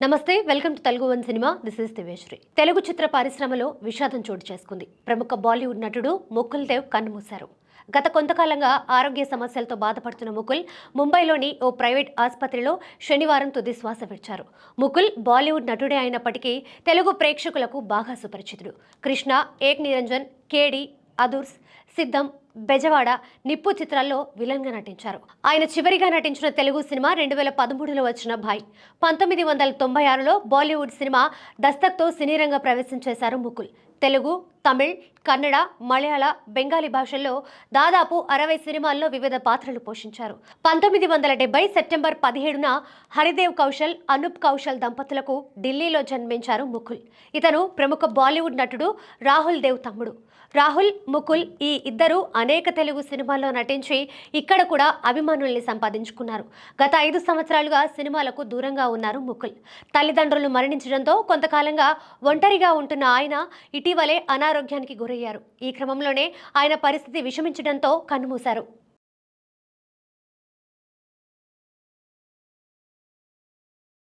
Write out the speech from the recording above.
నమస్తే, welcome to Telugu one cinema. This is Diveshree. Telugu చిత్ర పరిశ్రమలో విషాదం చోటు చేసుకుంది. ప్రముఖ బాలీవుడ్ నటుడు ముకుల్ దేవ్ కన్నుమూశారు. గత కొంతకాలంగా ఆరోగ్య సమస్యలతో బాధపడుతున్న ముకుల్ ముంబైలోని ఓ ప్రైవేట్ ఆసుపత్రిలో శనివారం తుది శ్వాస విడిచారు. ముకుల్ బాలీవుడ్ నటుడే అయినప్పటికీ తెలుగు ప్రేక్షకులకు బాగా సుపరిచితుడు. కృష్ణ, ఏక్ నిరంజన్, కేడి, అదుర్స్, సిద్ధం, బెజవాడ, నిప్పు చిత్రాల్లో విలన్గా నటించారు. ఆయన చివరిగా నటించిన తెలుగు సినిమా 2013లో వచ్చిన భాయ్. 1996లో బాలీవుడ్ సినిమా దస్తక్తో సినీరంగ ప్రవేశం చేశారు ముకుల్. తెలుగు, తమిళ్, కన్నడ, మలయాళ, బెంగాలీ భాషల్లో దాదాపు 60 సినిమాల్లో వివిధ పాత్రలు పోషించారు. 1970 సెప్టెంబర్ 17న హరిదేవ్ కౌశల్, అనూప్ కౌశల్ దంపతులకు ఢిల్లీలో జన్మించారు ముకుల్. ఇతను ప్రముఖ బాలీవుడ్ నటుడు రాహుల్ దేవ్ తమ్ముడు. రాహుల్, ముకుల్ ఈ ఇద్దరు అనేక తెలుగు సినిమాల్లో నటించి ఇక్కడ కూడా అభిమానుల్ని సంపాదించుకున్నారు. గత 5 సంవత్సరాలుగా సినిమాలకు దూరంగా ఉన్నారు ముకుల్. తల్లిదండ్రులు మరణించడంతో కొంతకాలంగా ఒంటరిగా ఉంటున్న ఆయన ఇటీవలే అనారోగ్యానికి గురయ్యారు. ఈ క్రమంలోనే ఆయన పరిస్థితి విషమించడంతో కన్నుమూశారు.